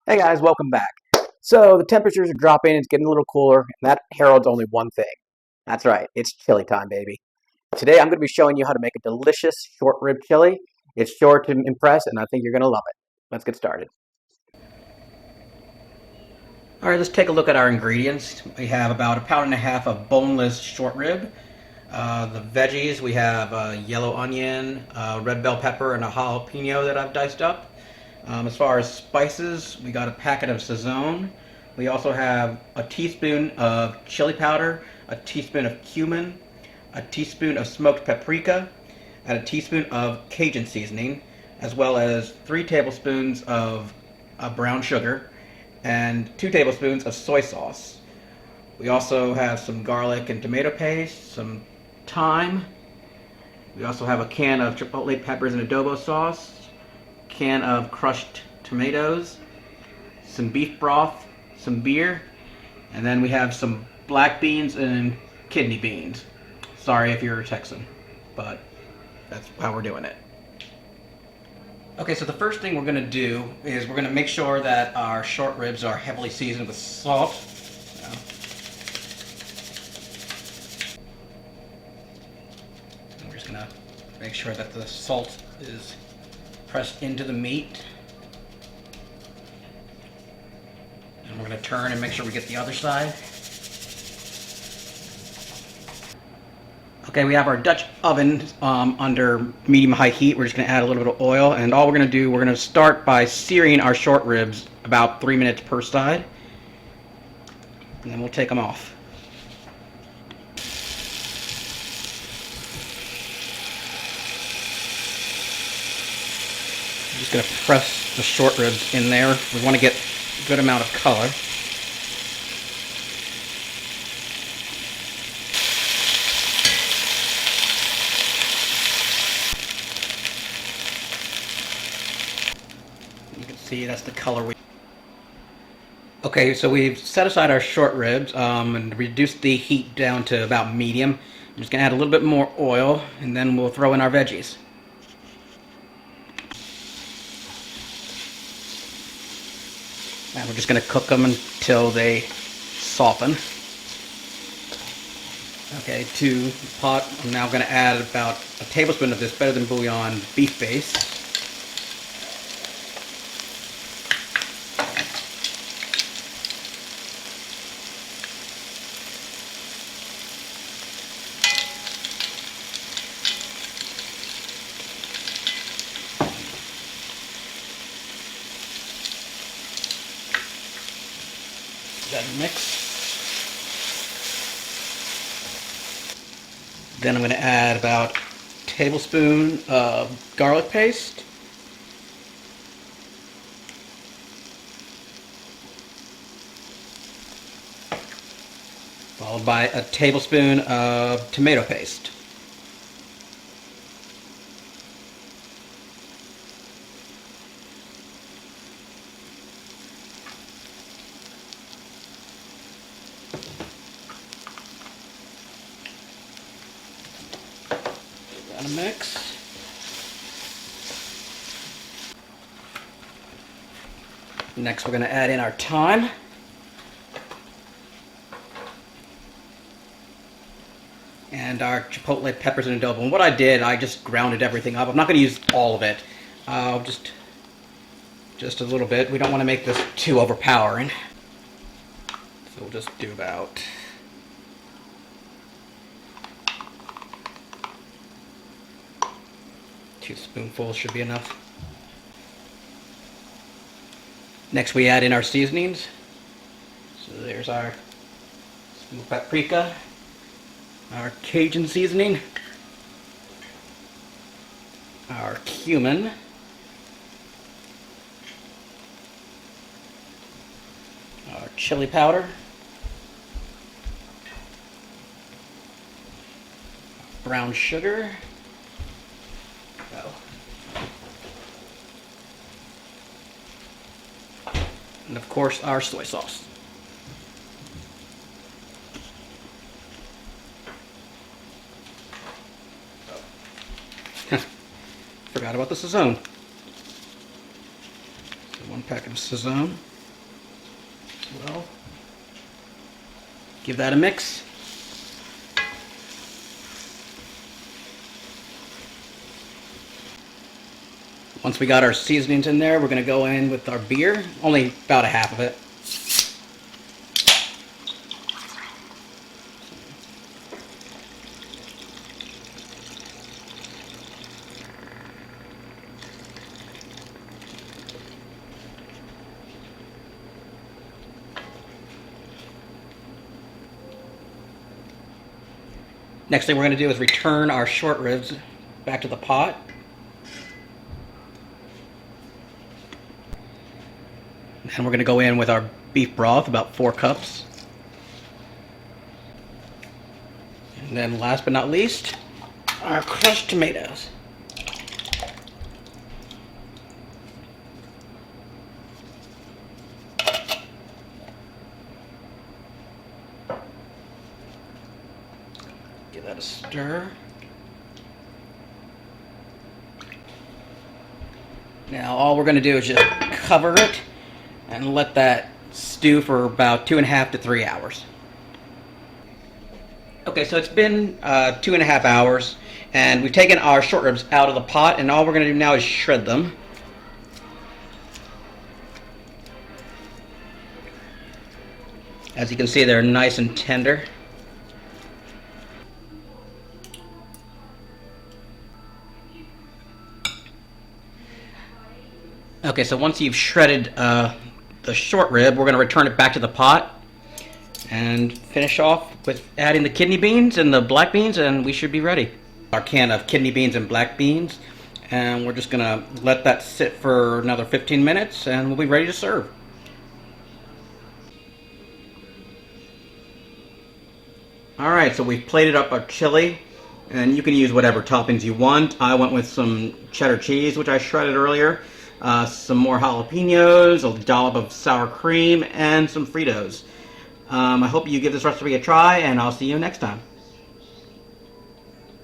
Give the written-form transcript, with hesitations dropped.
Hey guys, welcome back. So the temperatures are dropping, it's getting a little cooler, and that heralds only one thing. That's right, it's chili time, baby. Today I'm going to be showing you how to make a delicious short rib chili. It's sure to impress, and I think you're going to love it. Let's get started. All right, let's take a look at our ingredients. We have about a pound and a half of boneless short rib. The veggies, we have yellow onion, red bell pepper, and a jalapeno that I've diced up. As far as spices, we got a packet of Sazon. We also have a teaspoon of chili powder, a teaspoon of cumin, a teaspoon of smoked paprika, and a teaspoon of Cajun seasoning, as well as 3 tablespoons of brown sugar and 2 tablespoons of soy sauce. We also have some garlic and tomato paste, some thyme. We also have a can of chipotle peppers and adobo sauce, can of crushed tomatoes, some beef broth, some beer, and then we have some black beans and kidney beans. Sorry if you're a Texan, but that's how we're doing it. Okay, so the first thing we're going to do is we're going to make sure that our short ribs are heavily seasoned with salt. And we're just going to make sure that the salt is pressed into the meat. And we're going to turn and make sure we get the other side. Okay, we have our Dutch oven under medium-high heat. We're just going to add a little bit of oil, and all we're going to do, we're going to start by searing our short ribs about 3 minutes per side, and then we'll take them off. I'm just going to press the short ribs in there. We want to get a good amount of color. You can see that's the color we... Okay, so we've set aside our short ribs and reduced the heat down to about medium. I'm just going to add a little bit more oil, and then we'll throw in our veggies. And we're just going to cook them until they soften. Okay, to the pot, I'm now going to add about a tablespoon of this Better Than Bouillon Beef Base. That mix. Then I'm going to add about a tablespoon of garlic paste. Followed by a tablespoon of tomato paste. A mix. Next, we're going to add in our thyme. And our chipotle peppers and adobo. And what I did, I just grounded everything up. I'm not going to use all of it. Just a little bit. We don't want to make this too overpowering. So we'll just do about... Two spoonfuls should be enough. Next we add in our seasonings. So there's our smoked paprika, our Cajun seasoning, our cumin, our chili powder, brown sugar, and of course our soy sauce. Forgot about the Sazon. So 1 packet of Sazon. well. Give that a mix. Once we got our seasonings in there, we're going to go in with our beer, only about a half of it. Next thing we're going to do is return our short ribs back to the pot. And we're going to go in with our beef broth, about 4 cups. And then last but not least, our crushed tomatoes. Give that a stir. Now all we're going to do is just cover it and let that stew for about 2.5 to 3 hours. Okay, so it's been 2.5 hours, and we've taken our short ribs out of the pot, and all we're going to do now is shred them. As you can see, they're nice and tender. Okay, so once you've shredded the short rib, we're going to return it back to the pot and finish off with adding the kidney beans and the black beans, and we should be ready. Our can of kidney beans and black beans, and we're just going to let that sit for another 15 minutes, and we'll be ready to serve. Alright, so we've plated up our chili, and you can use whatever toppings you want. I went with some cheddar cheese, which I shredded earlier. Some more jalapenos, a dollop of sour cream, and some Fritos. I hope you give this recipe a try, and I'll see you next time.